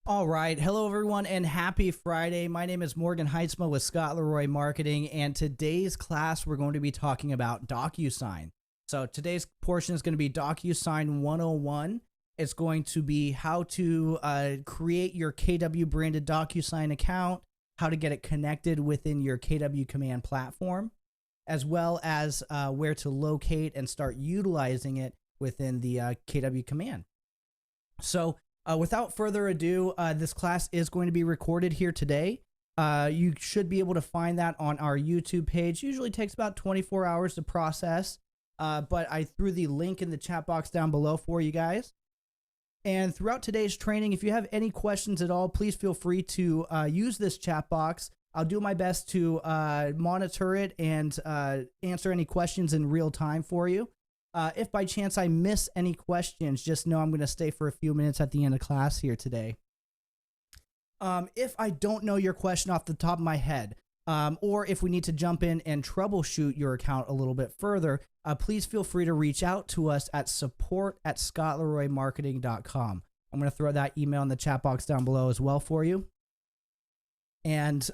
All right. Hello, everyone, and happy Friday. My name is Morgan Heitzma with Scott Leroy Marketing, and today's class, we're going to be talking about Docusign. So today's portion is going to be Docusign 101. It's going to be how to create your KW branded Docusign account, how to get it connected within your KW command platform, as well as where to locate and start utilizing it within the KW command. So without further ado, this class is going to be recorded here today. You should be able to find that on our YouTube page. Usually takes about 24 hours to process, but I threw the link in the chat box down below for you guys. And throughout today's training, if you have any questions at all, please feel free to use this chat box. I'll do my best to monitor it and answer any questions in real time for you. If by chance I miss any questions, just know I'm going to stay for a few minutes at the end of class here today. If I don't know your question off the top of my head, or if we need to jump in and troubleshoot your account a little bit further, please feel free to reach out to us at support@scottleroymarketing.com. I'm going to throw that email in the chat box down below as well for you. And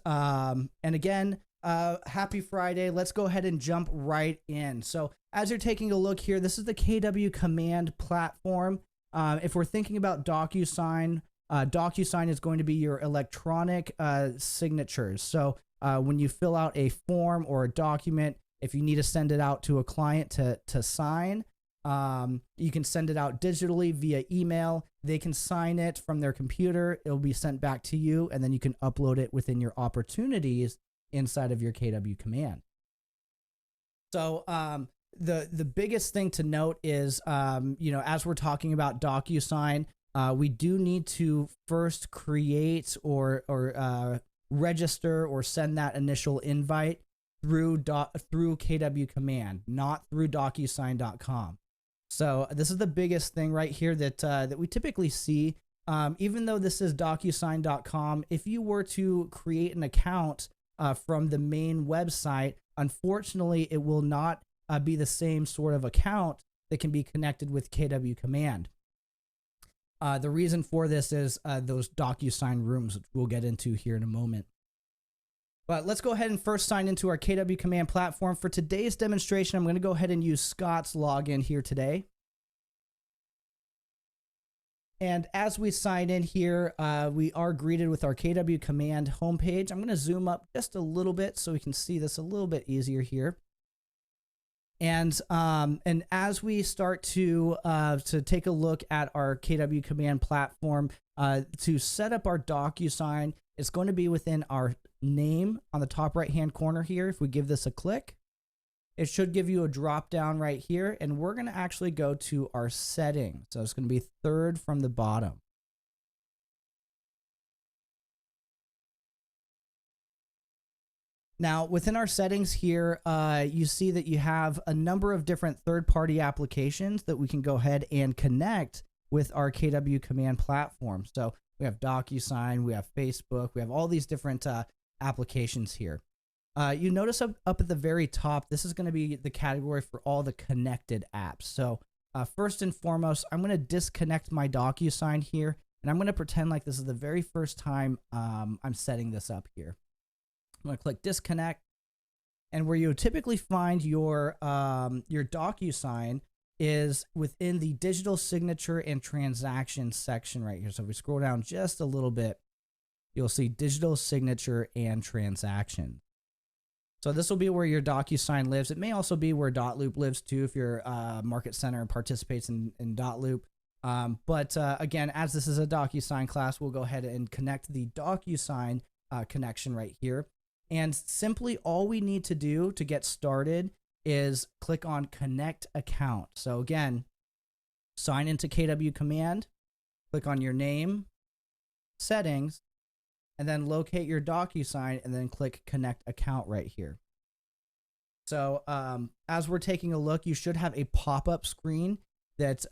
again, happy Friday. Let's go ahead and jump right in. So as you're taking a look here, this is the KW command platform. If we're thinking about Docusign, Docusign is going to be your electronic signatures. So when you fill out a form or a document, if you need to send it out to a client to sign, you can send it out digitally via email. They can sign it from their computer. It'll be sent back to you, and then you can upload it within your opportunities inside of your KW command. So the biggest thing to note is, as we're talking about Docusign, we do need to first create or register or send that initial invite through KW command, not through Docusign.com. So this is the biggest thing right here that we typically see. Even though this is Docusign.com, if you were to create an account from the main website, unfortunately, it will not be the same sort of account that can be connected with KW command. The reason for this is those Docusign rooms, which we'll get into here in a moment. But let's go ahead and first sign into our KW command platform. For today's demonstration, I'm going to go ahead and use Scott's login here today. And as we sign in here, we are greeted with our KW command homepage. I'm going to zoom up just a little bit so we can see this a little bit easier here. And as we start to take a look at our KW command platform, to set up our Docusign, it's going to be within our name on the top right-hand corner here. If we give this a click, it should give you a drop down right here, and we're going to actually go to our settings. So it's going to be third from the bottom. Now, within our settings here, you see that you have a number of different third-party applications that we can go ahead and connect with our KW command platform. So we have Docusign, we have Facebook, we have all these different applications here. You notice up at the very top, this is going to be the category for all the connected apps. So first and foremost, I'm going to disconnect my Docusign here, and I'm going to pretend like this is the very first time I'm setting this up here. I'm going to click disconnect, and where you typically find your Docusign is within the digital signature and transaction section right here. So if we scroll down just a little bit, you'll see digital signature and transaction. So this will be where your Docusign lives. It may also be where Dotloop lives too, if your market center participates in Dotloop. But again, as this is a Docusign class, we'll go ahead and connect the Docusign connection right here. And simply all we need to do to get started is click on Connect Account. So again, sign into KW command, click on your name, settings, and then locate your Docusign, and then click Connect Account right here. So as we're taking a look, you should have a pop-up screen that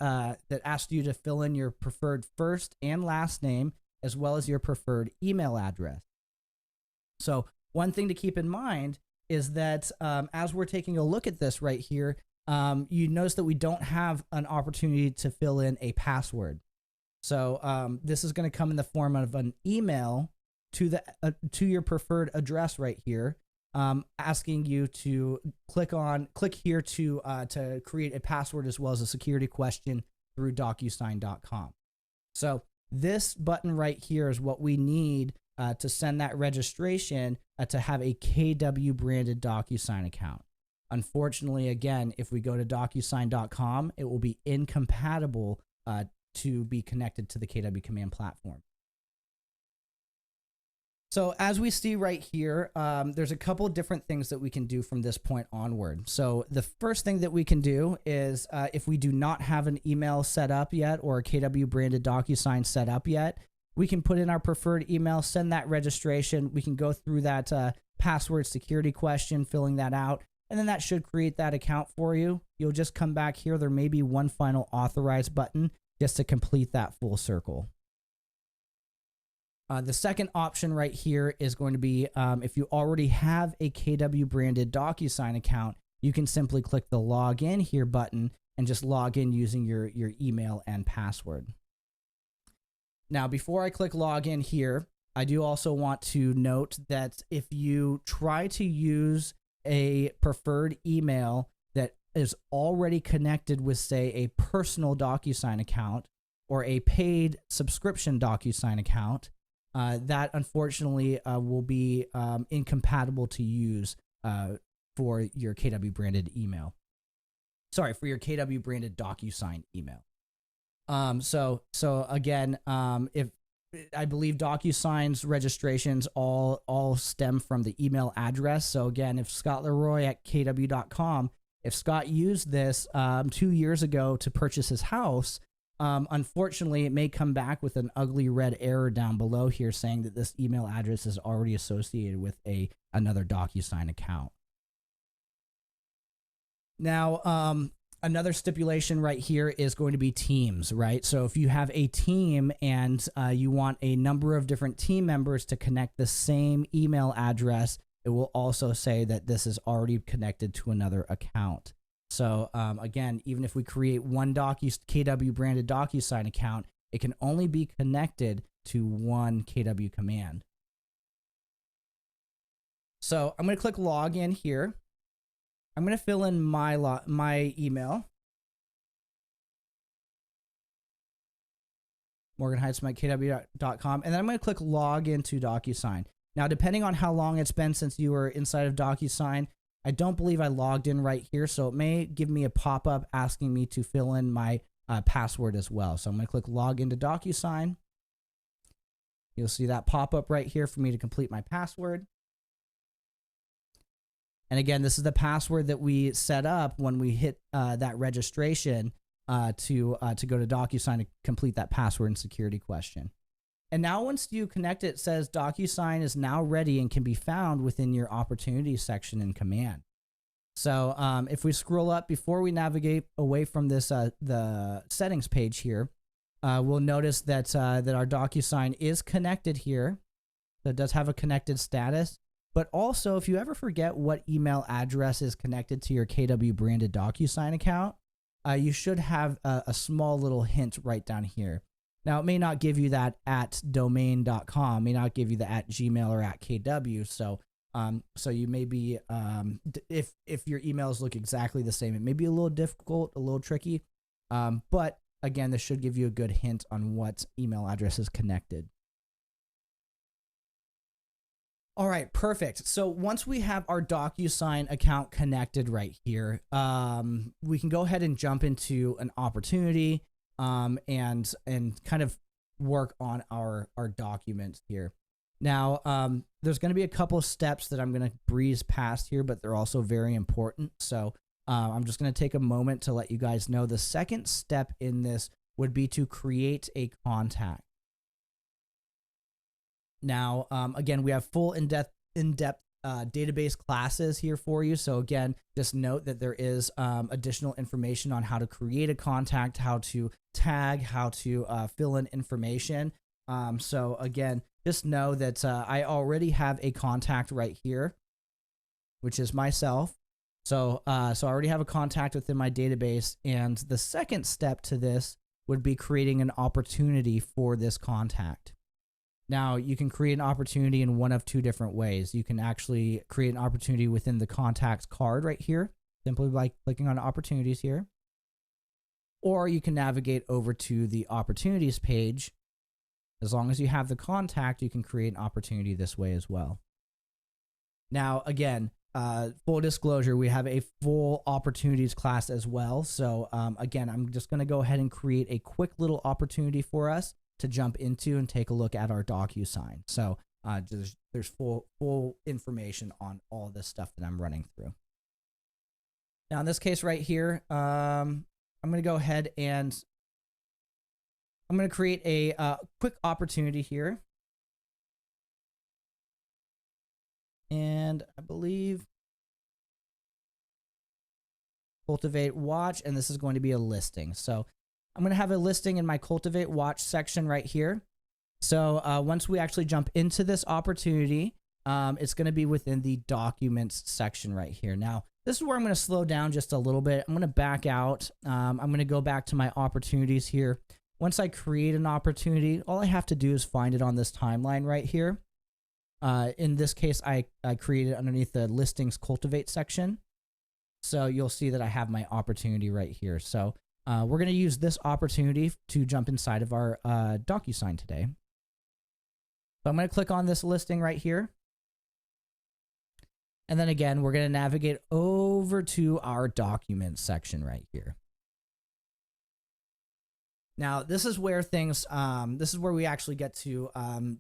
asks you to fill in your preferred first and last name, as well as your preferred email address. So one thing to keep in mind is that as we're taking a look at this right here, you notice that we don't have an opportunity to fill in a password. So this is going to come in the form of an email to your preferred address right here, asking you to click here to create a password as well as a security question through Docusign.com. So this button right here is what we need to send that registration to have a KW branded Docusign account. Unfortunately, again, if we go to Docusign.com, it will be incompatible to be connected to the KW Command platform. So as we see right here, there's a couple different things that we can do from this point onward. So the first thing that we can do is if we do not have an email set up yet or a KW branded Docusign set up yet, we can put in our preferred email, send that registration. We can go through that password security question, filling that out, and then that should create that account for you. You'll just come back here. There may be one final authorize button just to complete that full circle. The second option right here is going to be if you already have a KW branded Docusign account, you can simply click the login here button and just log in using your email and password. Now, before I click login here, I do also want to note that if you try to use a preferred email that is already connected with, say, a personal Docusign account or a paid subscription Docusign account, that unfortunately will be incompatible to use for your KW branded email. Sorry, for your KW branded Docusign email. So again, if I believe Docusign's registrations all stem from the email address. So again, if Scott Leroy at kw.com, if Scott used this 2 years ago to purchase his house, unfortunately, it may come back with an ugly red error down below here saying that this email address is already associated with another Docusign account. Now, another stipulation right here is going to be teams, right? So if you have a team and you want a number of different team members to connect the same email address, it will also say that this is already connected to another account. So again, even if we create one KW branded Docusign account, it can only be connected to one KW command. So I'm going to click login here. I'm going to fill in my email. morganheitz@kw.com, and then I'm going to click login to Docusign. Now, depending on how long it's been since you were inside of Docusign, I don't believe I logged in right here, so it may give me a pop-up asking me to fill in my password as well. So I'm going to click log into Docusign. You'll see that pop-up right here for me to complete my password. And again, this is the password that we set up when we hit that registration to go to Docusign to complete that password and security question. And now once you connect it says Docusign is now ready and can be found within your opportunities section in command. So if we scroll up before we navigate away from this the settings page here, we'll notice that that our Docusign is connected here. So it does have a connected status. But also, if you ever forget what email address is connected to your KW branded Docusign account, you should have a small little hint right down here. Now, it may not give you that at domain.com, may not give you the at Gmail or at KW. So, so you may be, if your emails look exactly the same, it may be a little difficult, a little tricky. But again, this should give you a good hint on what email address is connected. All right, perfect. So once we have our Docusign account connected right here, we can go ahead and jump into an opportunity and kind of work on our documents here. Now, there's going to be a couple of steps that I'm going to breeze past here, but they're also very important. So I'm just going to take a moment to let you guys know the second step in this would be to create a contact. Now, again, we have full in-depth database classes here for you. So again, just note that there is additional information on how to create a contact, how to tag, how to fill in information. So again, just know that I already have a contact right here, which is myself. So I already have a contact within my database. And the second step to this would be creating an opportunity for this contact. Now, you can create an opportunity in one of two different ways. You can actually create an opportunity within the contacts card right here, simply by clicking on opportunities here. Or you can navigate over to the opportunities page. As long as you have the contact, you can create an opportunity this way as well. Now, again, full disclosure, we have a full opportunities class as well. So again, I'm just going to go ahead and create a quick little opportunity for us to jump into and take a look at our Docusign. So there's full information on all this stuff that I'm running through. Now in this case right here, I'm going to go ahead and I'm going to create a quick opportunity here. And I believe cultivate watch, and this is going to be a listing. So I'm going to have a listing in my cultivate watch section right here. So once we actually jump into this opportunity, it's going to be within the documents section right here. Now, this is where I'm going to slow down just a little bit. I'm going to back out. I'm going to go back to my opportunities here. Once I create an opportunity, all I have to do is find it on this timeline right here. In this case, I created underneath the listings cultivate section. So you'll see that I have my opportunity right here. So we're going to use this opportunity to jump inside of our Docusign today. So I'm going to click on this listing right here. And then again, we're going to navigate over to our documents section right here. Now, this is where things, this is where we actually get to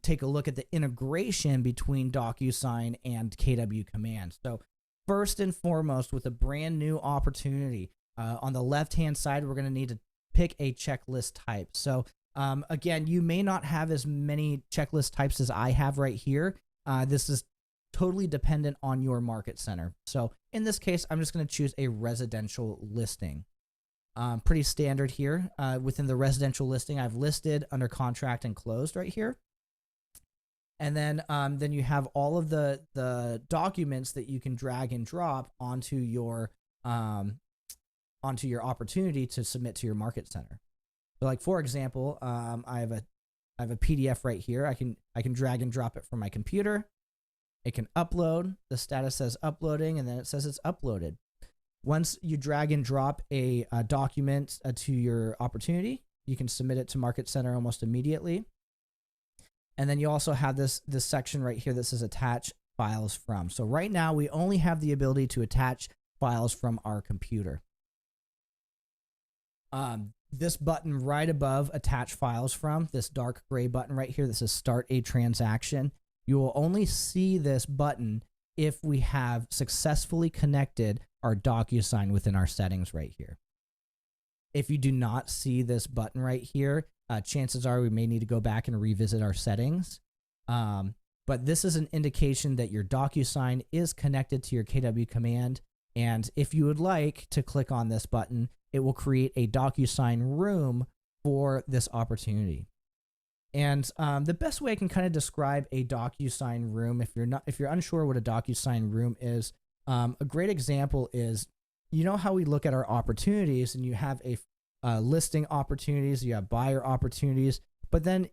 take a look at the integration between Docusign and KW Command. So first and foremost, with a brand new opportunity, on the left-hand side, we're going to need to pick a checklist type. So again, you may not have as many checklist types as I have right here. This is totally dependent on your market center. So in this case, I'm just going to choose a residential listing. Pretty standard here. Within the residential listing, I've listed, under contract, and closed right here. And then you have all of the documents that you can drag and drop onto your opportunity to submit to your market center. So, like for example, I have a PDF right here. I can drag and drop it from my computer. It can upload. The status says uploading, and then it says it's uploaded. Once you drag and drop a document to your opportunity, you can submit it to Market Center almost immediately. And then you also have this section right here that says attach files from. So right now we only have the ability to attach files from our computer. This button right above attach files from, this dark gray button right here that says start a transaction, you will only see this button if we have successfully connected our Docusign within our settings right here. If you do not see this button right here, chances are we may need to go back and revisit our settings. But this is an indication that your Docusign is connected to your KW Command. And if you would like to click on this button, it will create a Docusign room for this opportunity. And the best way I can kind of describe a Docusign room, if you're unsure what a Docusign room is, a great example is, you know how we look at our opportunities and you have a listing opportunities, you have buyer opportunities, but then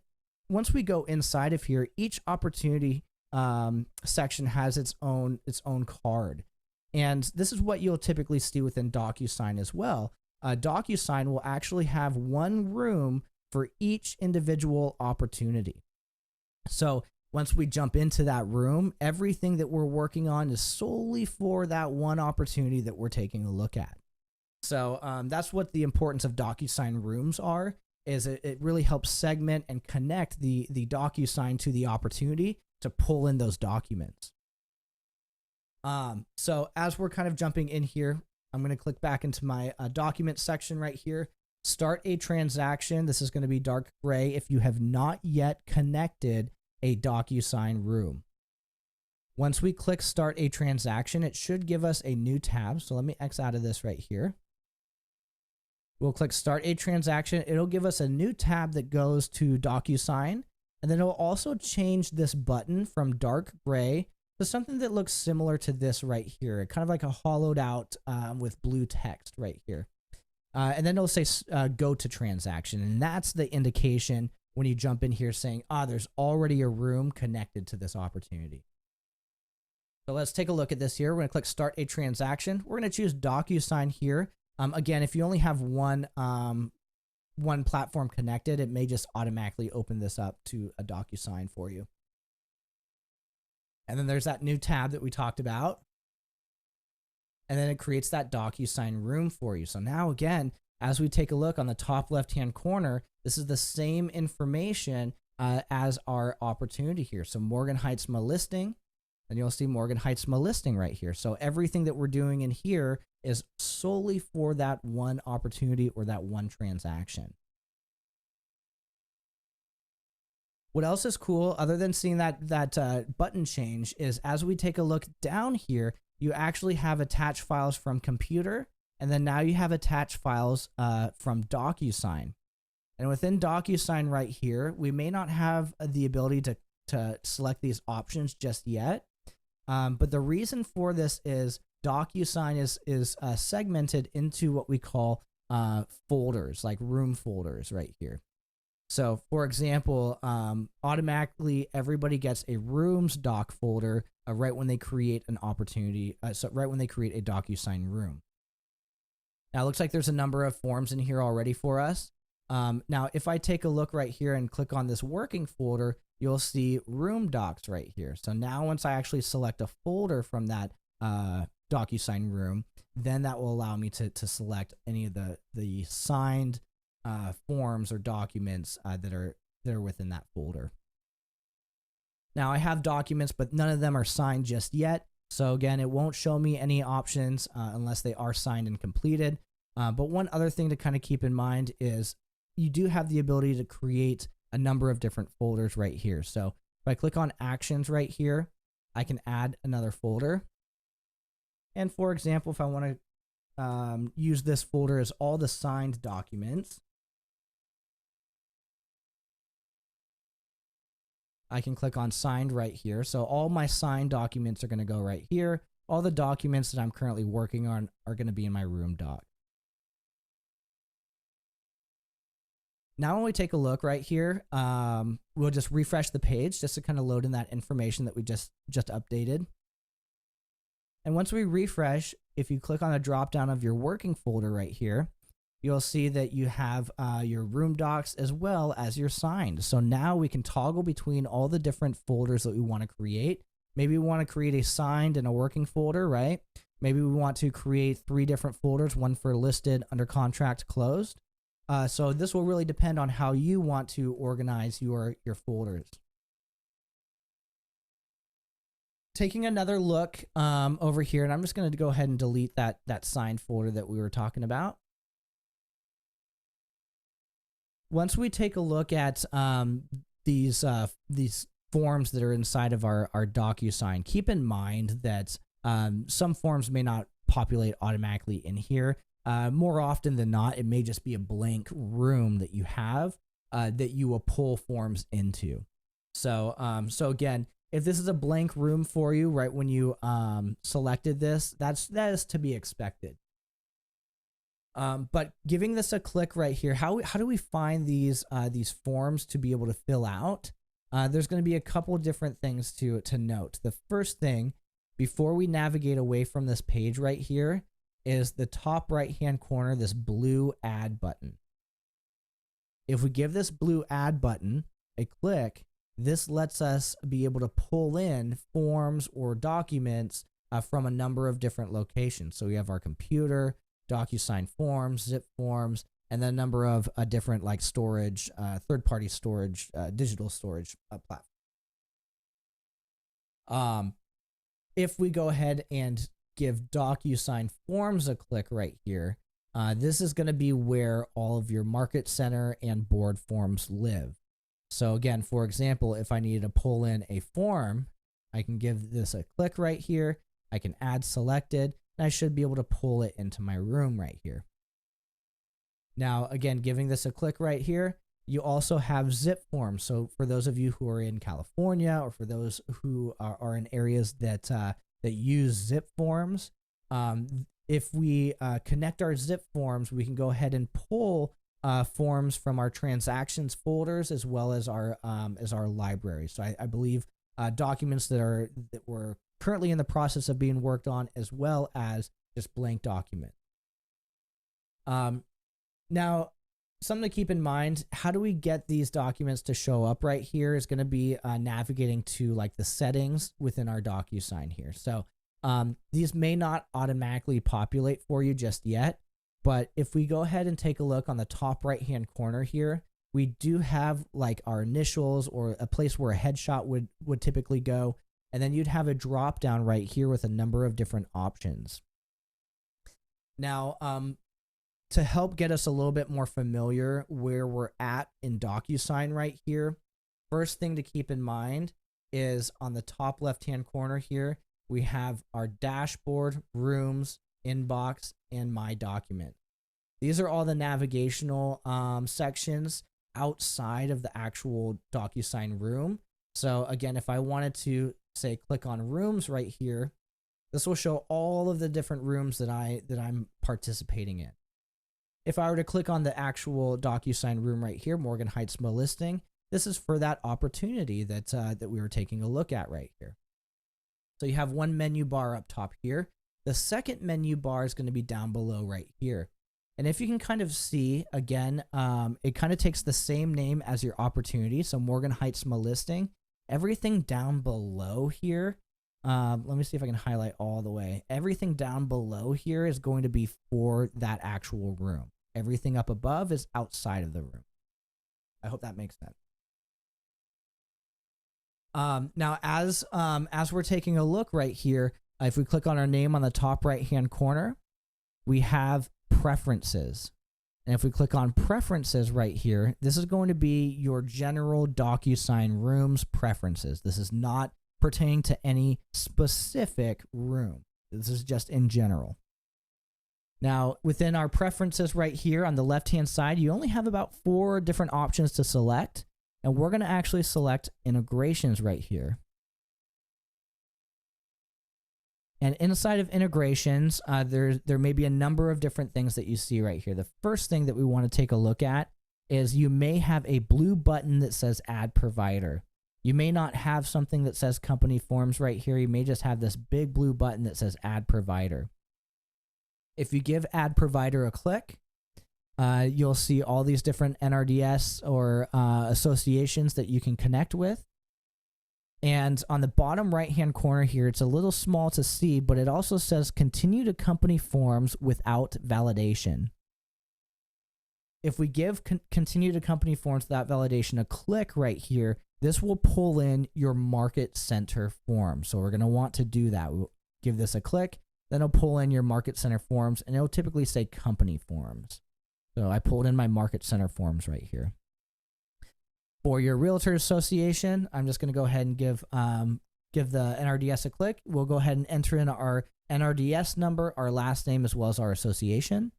once we go inside of here, each opportunity section has its own card. And this is what you'll typically see within Docusign as well. Docusign will actually have one room for each individual opportunity. So once we jump into that room, everything that we're working on is solely for that one opportunity that we're taking a look at. So that's what the importance of Docusign rooms are, is it really helps segment and connect the Docusign to the opportunity to pull in those documents. So as we're kind of jumping in here, I'm going to click back into my document section right here. Start a transaction. This is going to be dark gray if you have not yet connected a Docusign room. Once we click start a transaction, it should give us a new tab. So let me X out of this right here. We'll click start a transaction. It'll give us a new tab that goes to Docusign. And then it'll also change this button from dark gray to something that looks similar to this right here. Kind of like a hollowed out with blue text right here. And then it'll say go to transaction. And that's the indication when you jump in here saying, there's already a room connected to this opportunity. So let's take a look at this here. We're going to click start a transaction. We're going to choose Docusign here. Again, if you only have one platform connected, it may just automatically open this up to a Docusign for you. And then there's that new tab that we talked about. And then it creates that Docusign room for you. So now again, as we take a look on the top left-hand corner, this is the same information as our opportunity here. So Morgan Heitzma listing, and you'll see Morgan Heitzma listing right here. So everything that we're doing in here is solely for that one opportunity or that one transaction. What else is cool, other than seeing that button change, is as we take a look down here, you actually have attached files from computer, and then now you have attached files from Docusign. And within Docusign right here, we may not have the ability to select these options just yet. But the reason for this is Docusign is segmented into what we call folders, like room folders right here. So for example, automatically everybody gets a rooms doc folder right when they create an opportunity. So right when they create a Docusign room. Now it looks like there's a number of forms in here already for us. Now if I take a look right here and click on this working folder, you'll see room docs right here. So now once I actually select a folder from that Docusign room, then that will allow me to select any of the signed forms or documents that are within that folder. Now I have documents, but none of them are signed just yet. So again, it won't show me any options unless they are signed and completed. But one other thing to kind of keep in mind is you do have the ability to create a number of different folders right here. So if I click on actions right here, I can add another folder. And for example, if I want to use this folder as all the signed documents, I can click on signed right here. So all my signed documents are going to go right here. All the documents that I'm currently working on are going to be in my room doc. Now when we take a look right here, we'll just refresh the page just to kind of load in that information that we just updated. And once we refresh, if you click on the drop down of your working folder right here, you'll see that you have your room docs as well as your signed. So now we can toggle between all the different folders that we want to create. Maybe we want to create a signed and a working folder, right? Maybe we want to create 3 different folders, one for listed, under contract, closed. So this will really depend on how you want to organize your folders. Taking another look over here, and I'm just going to go ahead and delete that signed folder that we were talking about. Once we take a look at these forms that are inside of our Docusign, keep in mind that some forms may not populate automatically in here. More often than not, it may just be a blank room that you have that you will pull forms into. So, so again, if this is a blank room for you, right when you selected this, that is to be expected. But giving this a click right here, how do we find these forms to be able to fill out? There's going to be a couple different things to note. The first thing, before we navigate away from this page right here, is the top right-hand corner, this blue add button. If we give this blue add button a click, this lets us be able to pull in forms or documents from a number of different locations. So we have our computer, Docusign forms, zip forms, and then a number of different like storage, third-party storage, digital storage platforms. If we go ahead and give Docusign forms a click right here, this is going to be where all of your market center and board forms live. So again, for example, if I needed to pull in a form, I can give this a click right here. I can add selected, and I should be able to pull it into my room right here. Now, again, giving this a click right here, you also have zip forms. So for those of you who are in California, or for those who are in areas that use zip forms, if we connect our zip forms, we can go ahead and pull forms from our transactions folders as well as our library. So I believe documents that were currently in the process of being worked on, as well as just blank document. Now, something to keep in mind, how do we get these documents to show up right here is going to be navigating to like the settings within our DocuSign here. So these may not automatically populate for you just yet, but if we go ahead and take a look on the top right hand corner here, we do have like our initials or a place where a headshot would typically go, and then you'd have a drop down right here with a number of different options. Now, to help get us a little bit more familiar where we're at in DocuSign right here, first thing to keep in mind is on the top left-hand corner here, we have our dashboard, rooms, inbox, and my document. These are all the navigational sections outside of the actual DocuSign room. So again, if I wanted to say click on rooms right here, this will show all of the different rooms that I'm participating in. If I were to click on the actual DocuSign room right here, Morgan Heights listing, this is for that opportunity that we were taking a look at right here. So you have one menu bar up top here. The second menu bar is going to be down below right here. And if you can kind of see, again, it kind of takes the same name as your opportunity. So Morgan Heights listing, everything down below here. Let me see if I can highlight all the way. Everything down below here is going to be for that actual room. Everything up above is outside of the room. I hope that makes sense. Now, as we're taking a look right here, if we click on our name on the top right-hand corner, we have preferences. And if we click on preferences right here, this is going to be your general DocuSign rooms preferences. This is not pertaining to any specific room. This is just in general. Now, within our preferences right here on the left-hand side, you only have about 4 different options to select, and we're going to actually select integrations right here. And inside of integrations, there may be a number of different things that you see right here. The first thing that we want to take a look at is you may have a blue button that says Add Provider. You may not have something that says Company Forms right here. You may just have this big blue button that says Add Provider. If you give Add Provider a click, you'll see all these different NRDS or associations that you can connect with. And on the bottom right-hand corner here, it's a little small to see, but it also says Continue to Company Forms without validation. If we give Continue to Company Forms without validation a click right here, this will pull in your Market Center form. So we're going to want to do that. We'll give this a click. Then it'll pull in your Market Center forms, and it'll typically say Company Forms. So I pulled in my Market Center forms right here. For your Realtor Association, I'm just going to go ahead and give the NRDS a click. We'll go ahead and enter in our NRDS number, our last name, as well as our association.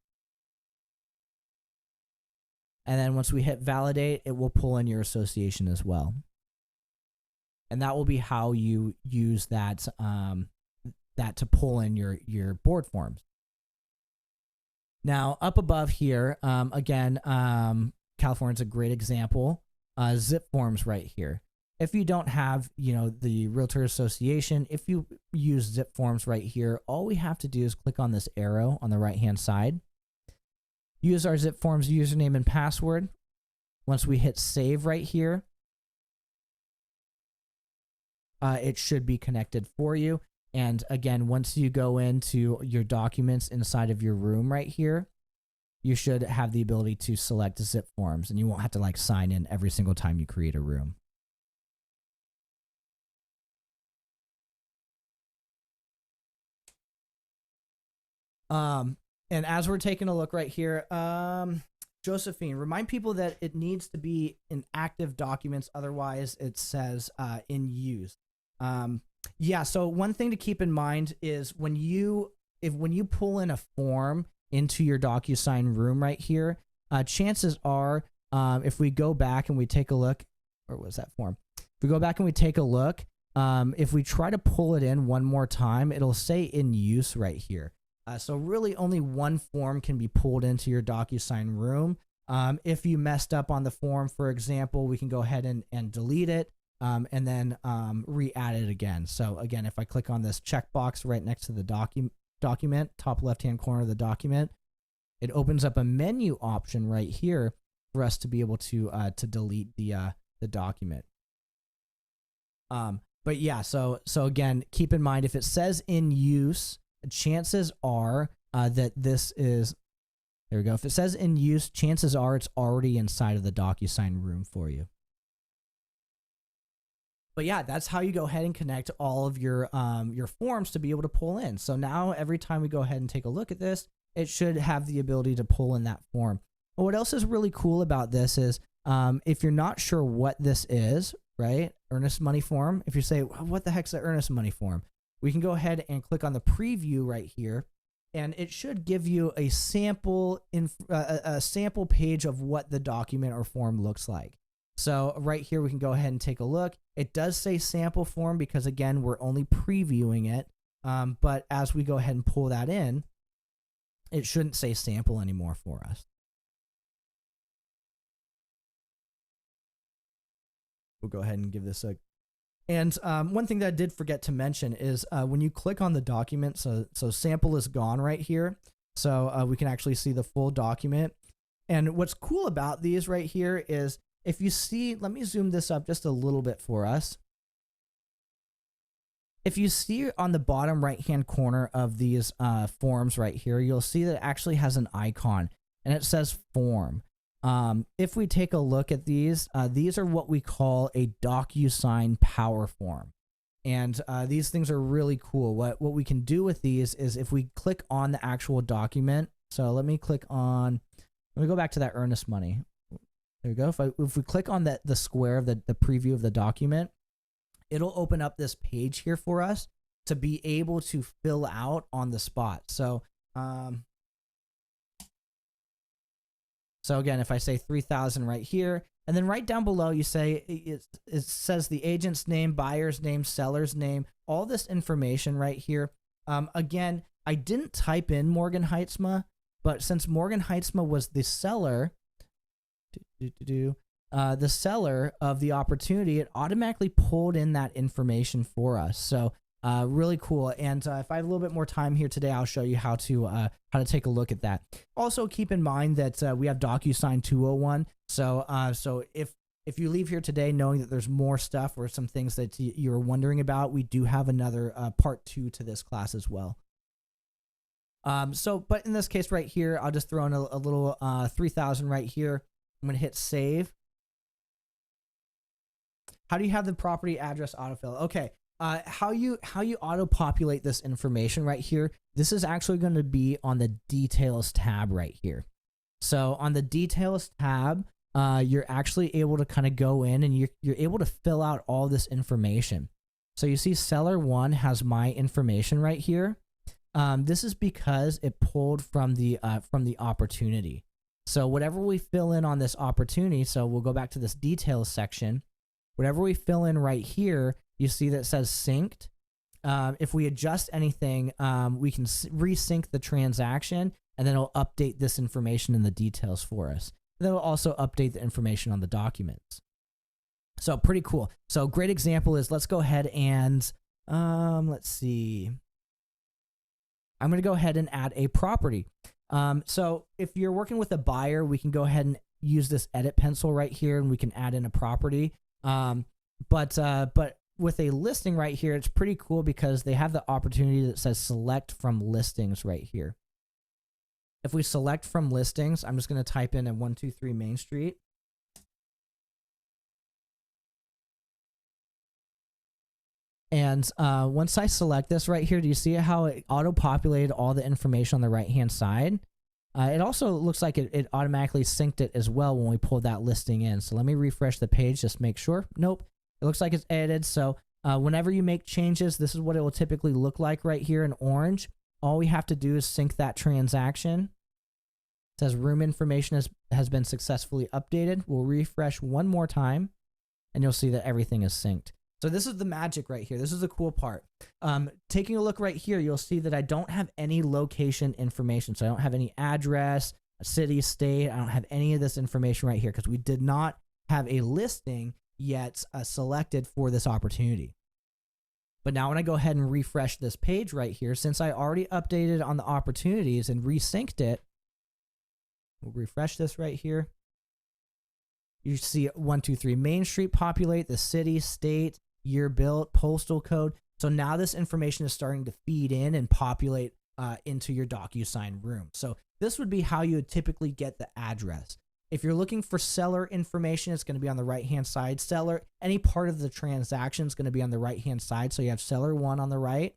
And then once we hit validate, it will pull in your association as well. And that will be how you use that to pull in your board forms. Now, up above here, again, California's a great example. Zip forms right here. If you don't have, the Realtor Association, if you use zip forms right here, all we have to do is click on this arrow on the right-hand side. Use our zip forms username and password. Once we hit save right here, it should be connected for you. And again, once you go into your documents inside of your room right here, you should have the ability to select zip forms, and you won't have to sign in every single time you create a room. And as we're taking a look right here, Josephine, remind people that it needs to be in active documents. Otherwise, it says in use. Yeah. So one thing to keep in mind is when you pull in a form into your DocuSign room right here, chances are, if we go back and we take a look, where was that form? If we go back and we take a look, if we try to pull it in one more time, it'll say in use right here. So really only one form can be pulled into your DocuSign room. If you messed up on the form, for example, we can go ahead and delete it and then re-add it again. So again, if I click on this checkbox right next to the document, top left-hand corner of the document, it opens up a menu option right here for us to be able to delete the document. But yeah, so again, keep in mind if it says in use, chances are that this is, there we go. If it says in use, chances are it's already inside of the DocuSign room for you. But yeah, that's how you go ahead and connect all of your forms to be able to pull in. So now every time we go ahead and take a look at this, it should have the ability to pull in that form. But what else is really cool about this is if you're not sure what this is, right? Earnest money form. If you say, what the heck's the earnest money form? We can go ahead and click on the preview right here, and it should give you a sample page of what the document or form looks like. So right here, we can go ahead and take a look. It does say sample form because, again, we're only previewing it. But as we go ahead and pull that in, it shouldn't say sample anymore for us. We'll go ahead and give this a... And one thing that I did forget to mention is when you click on the document, so sample is gone right here. So we can actually see the full document. And what's cool about these right here is if you see, let me zoom this up just a little bit for us. If you see on the bottom right-hand corner of these forms right here, you'll see that it actually has an icon and it says form. If we take a look at these are what we call a DocuSign power form. And these things are really cool. What we can do with these is if we click on the actual document, so let me go back to that earnest money. There we go. If we click on the square of the preview of the document, it'll open up this page here for us to be able to fill out on the spot. So, so again, if I say 3,000 right here, and then right down below, you say it says the agent's name, buyer's name, seller's name, all this information right here. Again, I didn't type in Morgan Heitzma, but since Morgan Heitzma was the seller, the seller of the opportunity, it automatically pulled in that information for us. So really cool. And if I have a little bit more time here today, I'll show you how to take a look at that. Also, keep in mind that we have DocuSign 201. So if you leave here today knowing that there's more stuff or some things that you're wondering about, we do have another part 2 to this class as well. But in this case right here, I'll just throw in a little 3,000 right here. I'm going to hit save. How do you have the property address autofill? Okay. How you auto-populate this information right here, this is actually going to be on the details tab right here. So on the details tab, you're actually able to kind of go in and you're able to fill out all this information. So you see seller 1 has my information right here. This is because it pulled from the opportunity. So whatever we fill in on this opportunity, so we'll go back to this details section. Whatever we fill in right here, you see that it says synced. If we adjust anything, we can resync the transaction, and then it'll update this information in the details for us. Then it'll also update the information on the documents. So pretty cool. So great example is, let's go ahead and, let's see. I'm going to go ahead and add a property. So if you're working with a buyer, we can go ahead and use this edit pencil right here, and we can add in a property. But with a listing right here, it's pretty cool because they have the opportunity that says select from listings right here. If we select from listings, I'm just going to type in a 123 Main Street. And once I select this right here, do you see how it auto-populated all the information on the right-hand side? It also looks like it automatically synced it as well when we pulled that listing in. So let me refresh the page, just make sure. Nope. It looks like it's edited. So whenever you make changes, this is what it will typically look like right here in orange. All we have to do is sync that transaction. It says room information has been successfully updated. We'll refresh one more time, and you'll see that everything is synced. So this is the magic right here. This is the cool part. Taking a look right here, you'll see that I don't have any location information. So I don't have any address, city, state. I don't have any of this information right here because we did not have a listing yet selected for this opportunity. But now when I go ahead and refresh this page right here, since I already updated on the opportunities and resynced it, we'll refresh this right here. You see 1, 2, 3 Main Street populate, the city, state, year built, postal code. So now this information is starting to feed in and populate into your Docusign room. So this would be how you would typically get the address. If you're looking for seller information, it's going to be on the right-hand side. Seller, any part of the transaction is going to be on the right-hand side. So you have seller 1 on the right,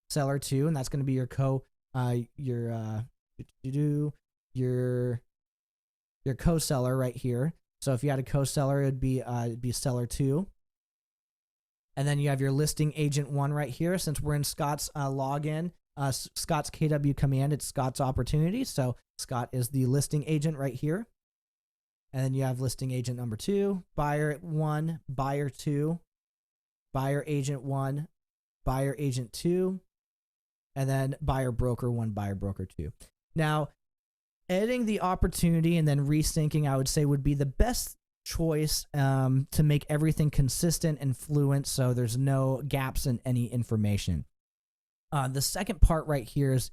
seller 2, and that's going to be your co-seller right here. So if you had a co-seller, it'd be seller 2. And then you have your listing agent 1 right here. Since we're in Scott's login, Scott's KW command, it's Scott's opportunity. So Scott is the listing agent right here. And then you have listing agent number 2, buyer 1, buyer 2, buyer agent 1, buyer agent 2, and then buyer broker 1, buyer broker 2. Now, editing the opportunity and then resyncing, I would say, would be the best choice to make everything consistent and fluent so there's no gaps in any information. The second part right here is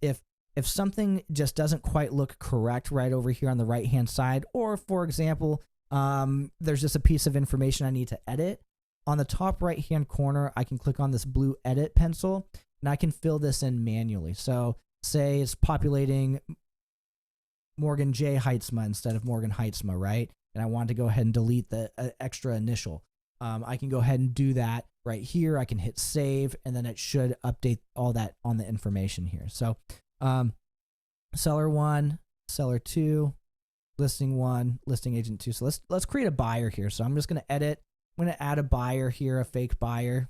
if something just doesn't quite look correct right over here on the right hand side, or for example, there's just a piece of information I need to edit, on the top right hand corner I can click on this blue edit pencil and I can fill this in manually. So say it's populating Morgan J. Heitzma instead of Morgan Heitzma, right? And I want to go ahead and delete the extra initial. I can go ahead and do that right here. I can hit save, and then it should update all that on the information here. So seller 1, seller 2, listing 1, listing agent 2. So let's create a buyer here. So I'm just going to edit. I'm going to add a buyer here, a fake buyer.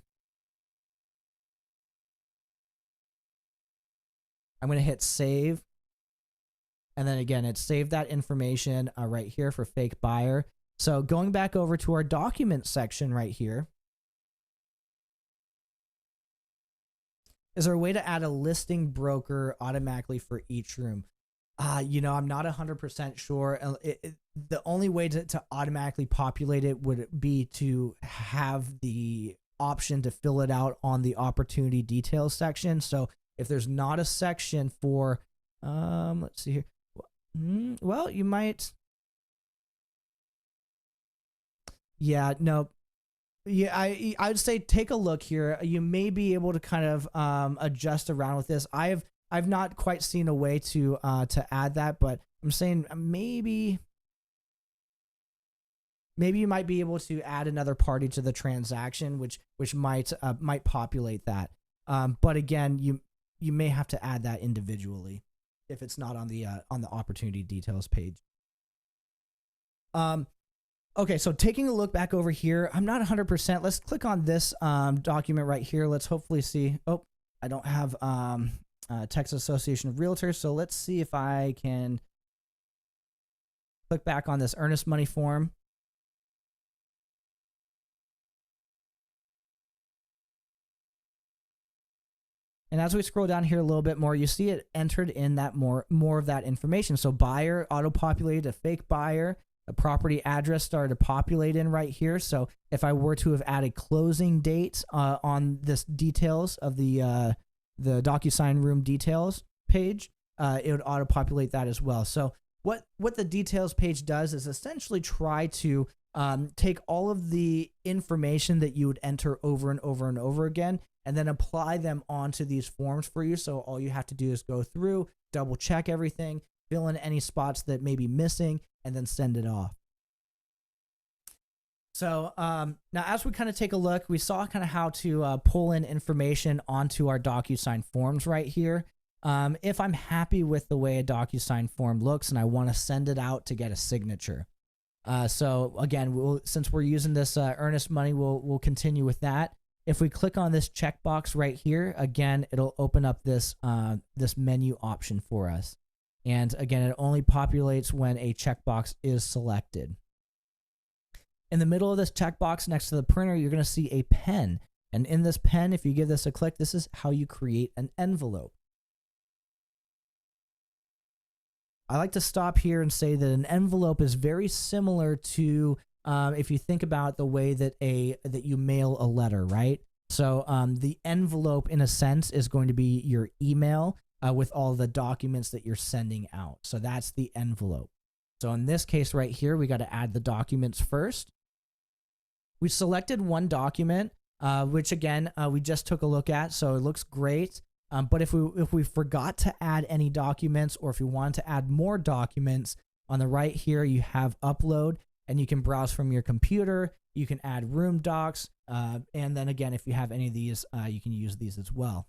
I'm going to hit save. And then again, it saved that information right here for fake buyer. So going back over to our document section right here, is there a way to add a listing broker automatically for each room? I'm not 100% sure. The only way to automatically populate it would be to have the option to fill it out on the opportunity details section. So if there's not a section for, let's see here. Well, you might. Yeah, no. Yeah, I would say take a look here. You may be able to kind of adjust around with this. I've not quite seen a way to add that, but I'm saying maybe you might be able to add another party to the transaction, which might populate that. But again, you may have to add that individually if it's not on the opportunity details page. Okay, so taking a look back over here, I'm not 100%. Let's click on this document right here. Let's hopefully see. Oh, I don't have Texas Association of Realtors, so let's see if I can click back on this earnest money form. And as we scroll down here a little bit more, you see it entered in that more of that information. So buyer auto-populated a fake buyer. The property address started to populate in right here. So if I were to have added closing date on this details of the Docusign Room details page, it would auto-populate that as well. So what the details page does is essentially try to take all of the information that you would enter over and over and over again, and then apply them onto these forms for you. So all you have to do is go through, double check everything, fill in any spots that may be missing, and then send it off. So now as we kind of take a look, we saw kind of how to pull in information onto our DocuSign forms right here. If I'm happy with the way a DocuSign form looks and I want to send it out to get a signature. So again, since we're using this earnest money, we'll continue with that. If we click on this checkbox right here, again, it'll open up this this menu option for us. And again, it only populates when a checkbox is selected. In the middle of this checkbox next to the printer, you're going to see a pen. And in this pen, if you give this a click, this is how you create an envelope. I like to stop here and say that an envelope is very similar to if you think about the way that you mail a letter, right? So the envelope, in a sense, is going to be your email with all the documents that you're sending out. So that's the envelope. So in this case right here, we got to add the documents first. We selected one document, which again, we just took a look at, so it looks great. But if we forgot to add any documents, or if you want to add more documents, on the right here you have upload, and you can browse from your computer. You can add room docs, and then again, if you have any of these, you can use these as well.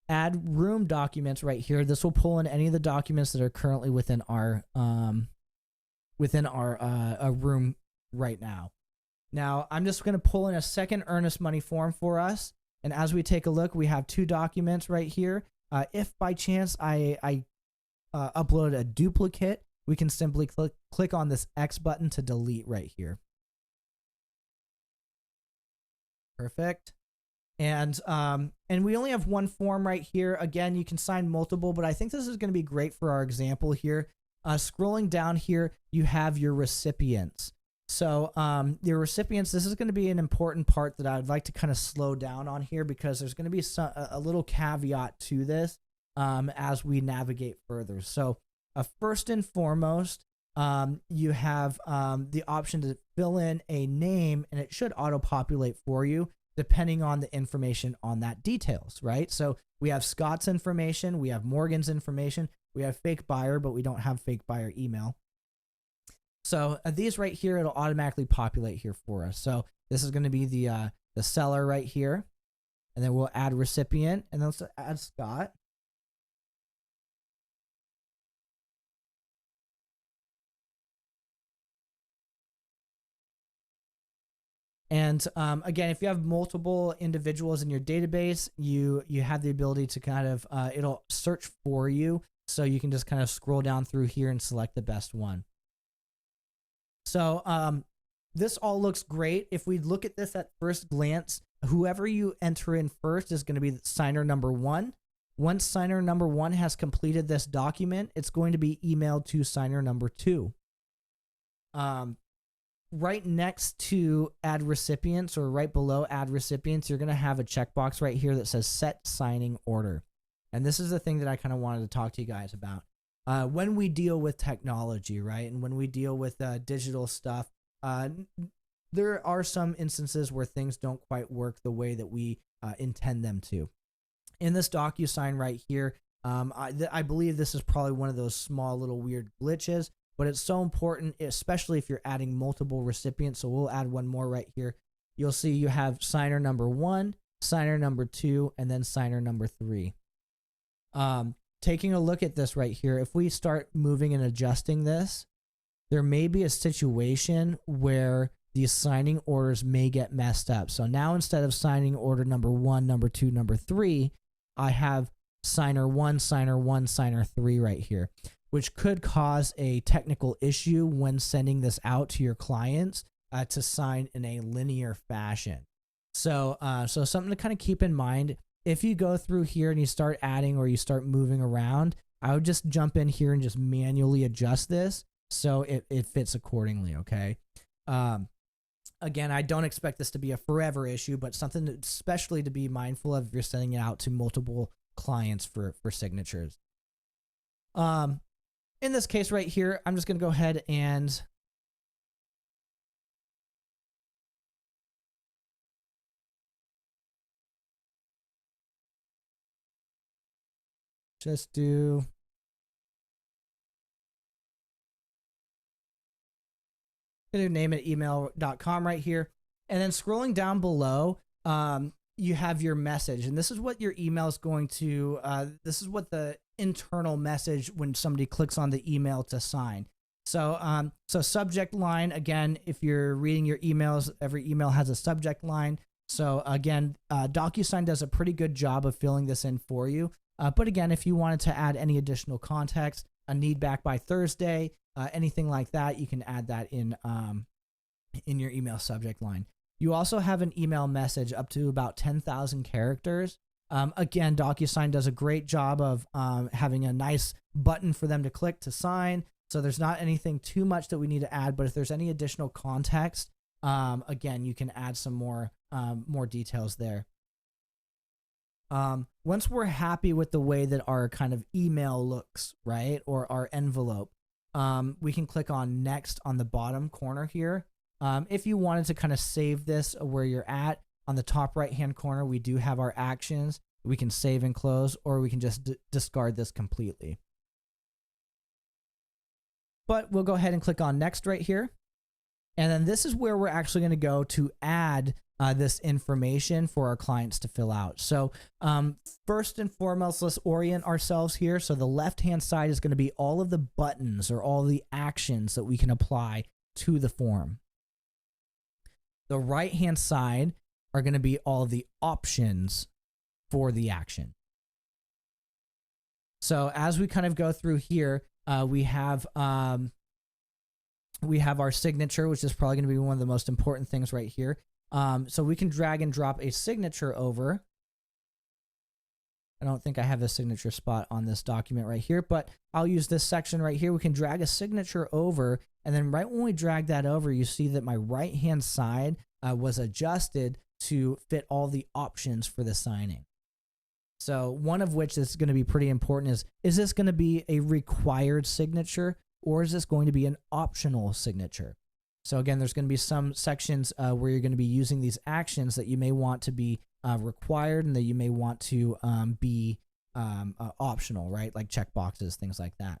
Add room documents right here. This will pull in any of the documents that are currently within our room right now. Now I'm just going to pull in a second earnest money form for us. And as we take a look, we have two documents right here. If by chance I upload a duplicate, we can simply click on this X button to delete right here. Perfect. And we only have one form right here. Again, you can sign multiple, but I think this is going to be great for our example here. Scrolling down here, you have your recipients. So your recipients, this is going to be an important part that I'd like to kind of slow down on here, because there's going to be a little caveat to this as we navigate further. So first and foremost, you have the option to fill in a name, and it should auto-populate for you depending on the information on that details, right? So we have Scott's information, we have Morgan's information, we have fake buyer, but we don't have fake buyer email. So these right here, it'll automatically populate here for us. So this is going to be the seller right here, and then we'll add recipient, and then let's add Scott. And again, if you have multiple individuals in your database, you have the ability to kind of it'll search for you, so you can just kind of scroll down through here and select the best one. So this all looks great. If we look at this at first glance, whoever you enter in first is going to be signer number one. Once signer number one has completed this document, it's going to be emailed to signer number two. Right next to add recipients, or right below add recipients, you're going to have a checkbox right here that says set signing order. And this is the thing that I kind of wanted to talk to you guys about. When we deal with technology, right, and when we deal with digital stuff, there are some instances where things don't quite work the way that we intend them to. In this Docusign right here, I believe this is probably one of those small little weird glitches, but it's so important, especially if you're adding multiple recipients. So we'll add one more right here. You'll see you have signer number one, signer number two, and then signer number three. Taking a look at this right here, if we start moving and adjusting this, there may be a situation where these signing orders may get messed up. So now instead of signing order number one, number two, number three, I have signer one, signer three right here, which could cause a technical issue when sending this out to your clients to sign in a linear fashion. So, so something to kind of keep in mind. If you go through here and you start adding or you start moving around, I would just jump in here and just manually adjust this so it fits accordingly, okay? Again, I don't expect this to be a forever issue, but something especially to be mindful of if you're sending it out to multiple clients for signatures. In this case right here, I'm just going to go ahead and just do name it email.com right here. And then scrolling down below, you have your message. And this is what your email is going to, this is what the internal message when somebody clicks on the email to sign. So, so subject line, again, if you're reading your emails, every email has a subject line. So again, Docusign does a pretty good job of filling this in for you. But again, if you wanted to add any additional context, a need back by Thursday, anything like that, you can add that in in your email subject line. You also have an email message up to about 10,000 characters. Again, Docusign does a great job of having a nice button for them to click to sign. So there's not anything too much that we need to add, but if there's any additional context, again, you can add some more details there. Once we're happy with the way that our kind of email looks, right, or our envelope, we can click on next on the bottom corner here. If you wanted to kind of save this where you're at, on the top right hand corner, we do have our actions. We can save and close, or we can just discard this completely. But we'll go ahead and click on next right here. And then this is where we're actually going to go to add this information for our clients to fill out. So first and foremost, let's orient ourselves here. So the left-hand side is going to be all of the buttons or all the actions that we can apply to the form. The right-hand side are going to be all of the options for the action. So as we kind of go through here, we have our signature, which is probably going to be one of the most important things right here. So we can drag and drop a signature over. I don't think I have a signature spot on this document right here, but I'll use this section right here. We can drag a signature over, and then right when we drag that over, you see that my right-hand side was adjusted to fit all the options for the signing. So one of which is going to be pretty important is this going to be a required signature, or is this going to be an optional signature? So again, there's going to be some sections where you're going to be using these actions that you may want to be required and that you may want to be optional, right? Like checkboxes, things like that.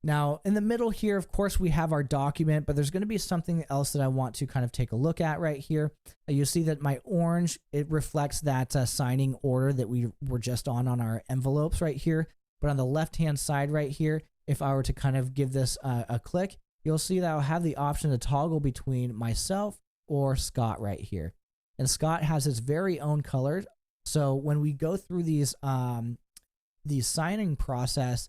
Now, in the middle here, of course, we have our document, but there's going to be something else that I want to kind of take a look at right here. You see that my orange, it reflects that signing order that we were just on our envelopes right here. But on the left-hand side right here, if I were to kind of give this a click, you'll see that I'll have the option to toggle between myself or Scott right here. And Scott has his very own colors. So when we go through these signing process,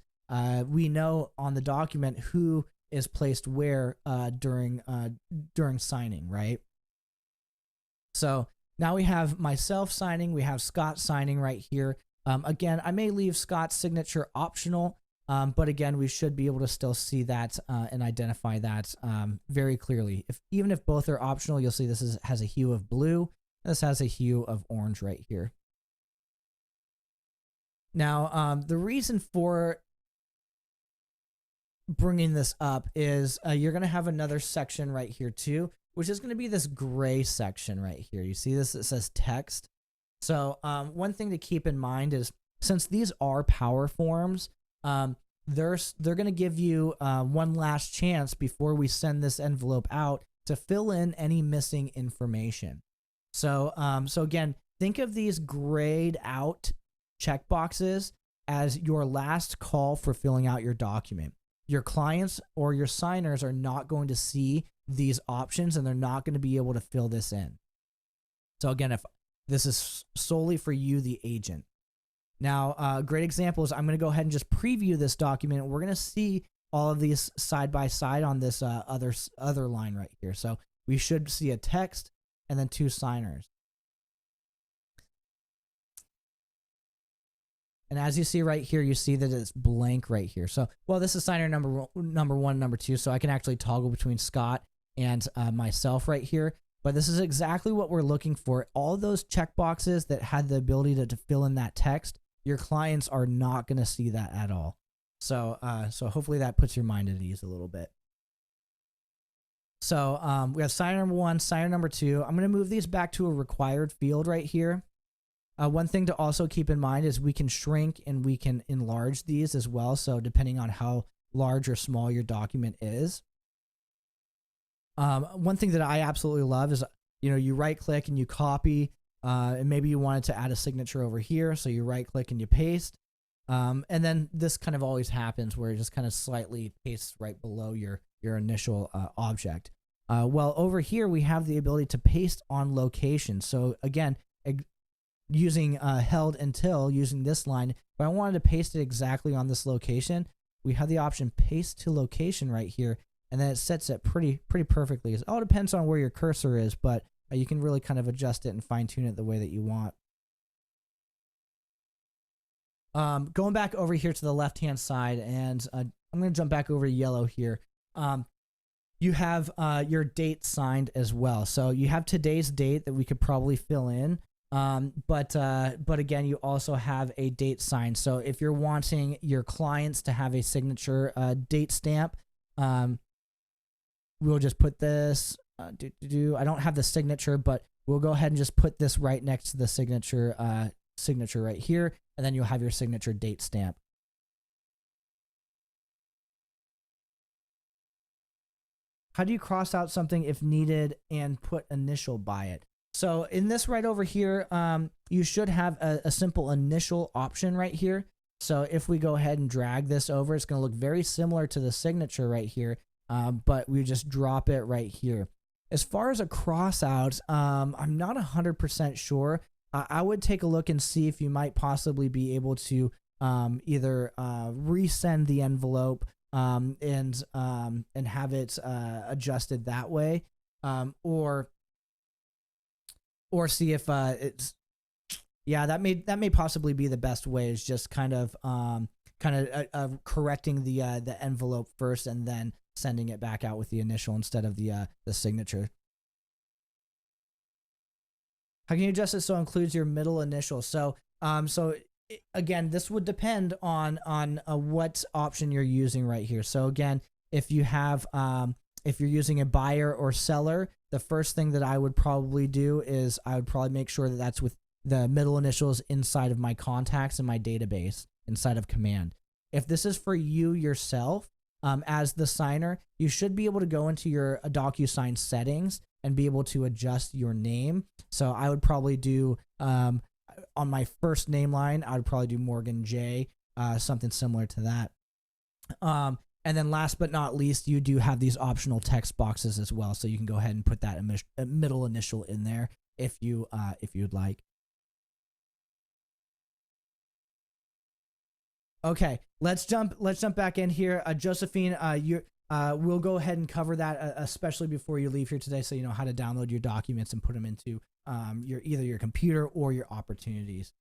we know on the document who is placed where during signing, right? So now we have myself signing, we have Scott signing right here. Again, I may leave Scott's signature optional, but again, we should be able to still see that and identify that very clearly. Even if both are optional, you'll see this has a hue of blue, and this has a hue of orange right here. Now, the reason for bringing this up is you're going to have another section right here too, which is going to be this gray section right here. You see this? It says text. So one thing to keep in mind is, since these are power forms, they're going to give you one last chance before we send this envelope out to fill in any missing information. So so again, think of these grayed out checkboxes as your last call for filling out your document. Your clients or your signers are not going to see these options, and they're not going to be able to fill this in. So again, if this is solely for you, the agent. Now, a great example is I'm going to go ahead and just preview this document. We're going to see all of these side by side on this other line right here. So we should see a text and then two signers. And as you see right here, you see that it's blank right here. So, well, this is signer number one, number two. So I can actually toggle between Scott and myself right here. But this is exactly what we're looking for. All those checkboxes that had the ability to fill in that text, your clients are not going to see that at all. So, so hopefully that puts your mind at ease a little bit. So we have signer number one, signer number two. I'm going to move these back to a required field right here. One thing to also keep in mind is we can shrink and we can enlarge these as well. So depending on how large or small your document is. One thing that I absolutely love is, you right click and you copy, and maybe you wanted to add a signature over here. So you right click and you paste. And then this kind of always happens where it just kind of slightly pastes right below your initial object. Well, over here, we have the ability to paste on location. So again, using held until, using this line, if I wanted to paste it exactly on this location, we have the option paste to location right here. and then it sets it pretty perfectly. It all depends on where your cursor is, but you can really kind of adjust it and fine tune it the way that you want. Going back over here to the left hand side, and I'm going to jump back over to yellow here. You have your date signed as well. So you have today's date that we could probably fill in. But again, you also have a date signed. So if you're wanting your clients to have a signature date stamp, we'll just put this. I don't have the signature, but we'll go ahead and just put this right next to the signature right here, and then you'll have your signature date stamp. How do you cross out something if needed and put initial by it? So in this right over here, you should have a simple initial option right here. So if we go ahead and drag this over, it's going to look very similar to the signature right here, but we just drop it right here. As far as a cross out, I'm not 100% sure. I would take a look and see if you might possibly be able to either resend the envelope and have it adjusted that way, or see if it's, yeah, that may possibly be the best way, is just kind of correcting the envelope first and then sending it back out with the initial instead of the signature. How can you adjust it so it includes your middle initial? So again, this would depend on what option you're using right here. So again, if you have if you're using a buyer or seller, the first thing that I would probably do is I would probably make sure that that's with the middle initials inside of my contacts in my database inside of Command. If this is for you yourself, as the signer, you should be able to go into your Docusign settings and be able to adjust your name. So I would probably do, on my first name line, I would probably do Morgan J, something similar to that. And then last but not least, you do have these optional text boxes as well. So you can go ahead and put that middle initial in there if you'd like. Okay, let's jump back in here. Josephine, we'll go ahead and cover that, especially before you leave here today, so you know how to download your documents and put them into either your computer or your opportunities.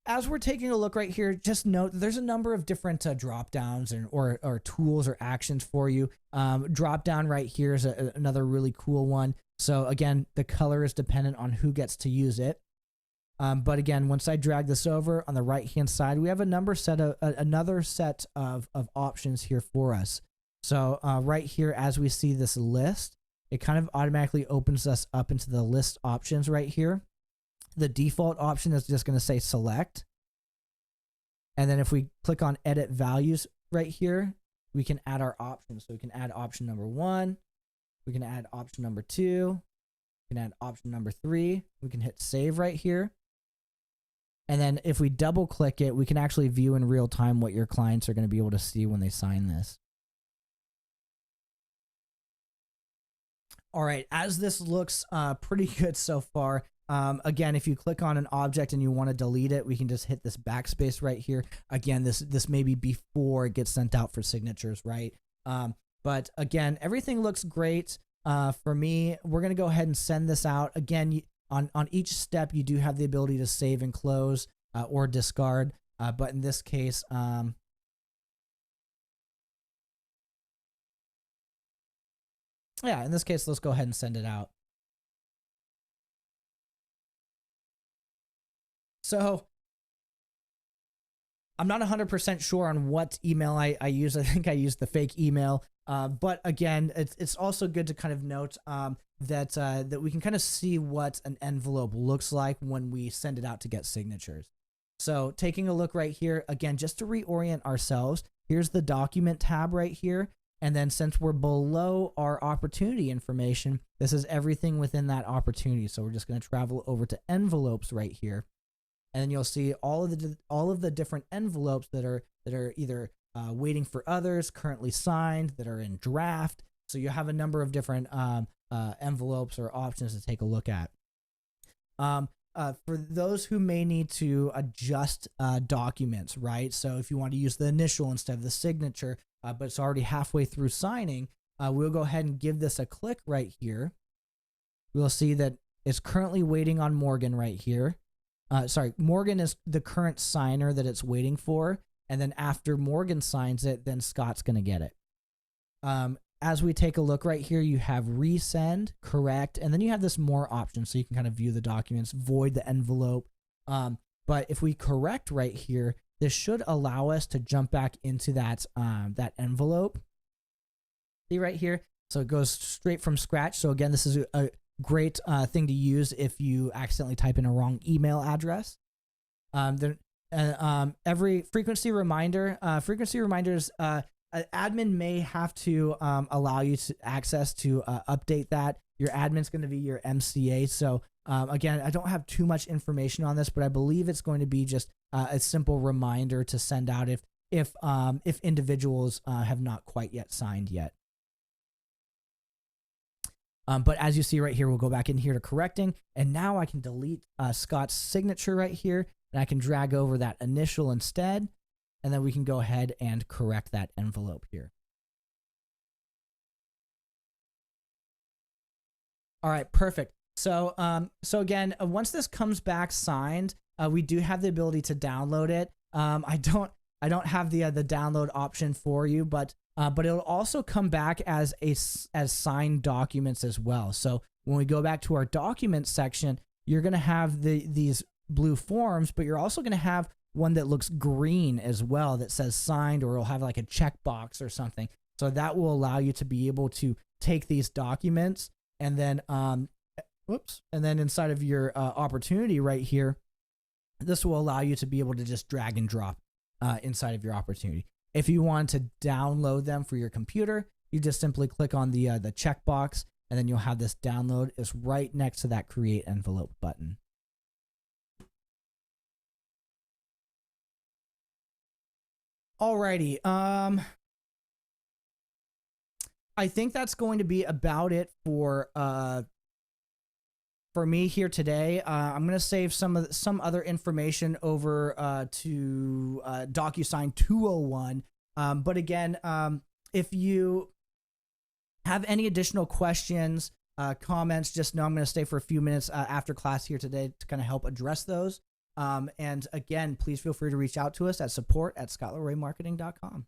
As we're taking a look right here, just note that there's a number of different drop downs or tools or actions for you. Drop down right here is another really cool one. So again, the color is dependent on who gets to use it. But again, once I drag this over on the right hand side, we have another set of options here for us. So right here, as we see this list, it kind of automatically opens us up into the list options right here. The default option is just going to say select. And then if we click on edit values right here, we can add our options. So we can add option number 1. We can add option number 2. We can add option number 3. We can hit save right here. And then if we double click it, we can actually view in real time what your clients are going to be able to see when they sign this. All right, as this looks pretty good so far, again, if you click on an object and you want to delete it, we can just hit this backspace right here. Again, this may be before it gets sent out for signatures, right? But again, everything looks great. For me, we're going to go ahead and send this out. Again, on each step, you do have the ability to save and close or discard. But in this case, let's go ahead and send it out. So I'm not 100% sure on what email I use. I think I used the fake email. But again, it's also good to kind of note that we can kind of see what an envelope looks like when we send it out to get signatures. So taking a look right here, again, just to reorient ourselves, here's the document tab right here. And then since we're below our opportunity information, this is everything within that opportunity. So we're just going to travel over to envelopes right here. And then you'll see all of the different envelopes that are either waiting for others, currently signed, that are in draft. So you have a number of different envelopes or options to take a look at. For those who may need to adjust documents, right? So if you want to use the initial instead of the signature, but it's already halfway through signing, we'll go ahead and give this a click right here. We'll see that it's currently waiting on Morgan right here. Sorry, Morgan is the current signer that it's waiting for. And then after Morgan signs it, then Scott's going to get it. As we take a look right here, you have resend, correct, and then you have this more options. So you can kind of view the documents, void the envelope. But if we correct right here, this should allow us to jump back into that, that envelope. See right here? So it goes straight from scratch. So again, this is a great thing to use if you accidentally type in a wrong email address. Every frequency reminders, admin may have to allow you to access to update that. Your admin's going to be your MCA. So again, I don't have too much information on this, but I believe it's going to be just a simple reminder to send out if individuals have not quite yet signed yet. But as you see right here, we'll go back in here to correcting, and now I can delete Scott's signature right here, and I can drag over that initial instead, and then we can go ahead and correct that envelope here. All right, perfect. So, again, once this comes back signed, we do have the ability to download it. I don't have the download option for you, but it'll also come back as signed documents as well. So when we go back to our documents section, you're going to have these blue forms, but you're also going to have one that looks green as well that says signed, or it'll have like a checkbox or something. So that will allow you to be able to take these documents and then, and then inside of your opportunity right here, this will allow you to be able to just drag and drop inside of your opportunity. If you want to download them for your computer, you just simply click on the checkbox, and then you'll have this download. It's right next to that create envelope button. Alrighty. I think that's going to be about it for me here today. I'm going to save some other information over to Docusign 201. But again, if you have any additional questions, comments, just know I'm going to stay for a few minutes after class here today to kind of help address those. And again, please feel free to reach out to us at support@scottleraymarketing.com.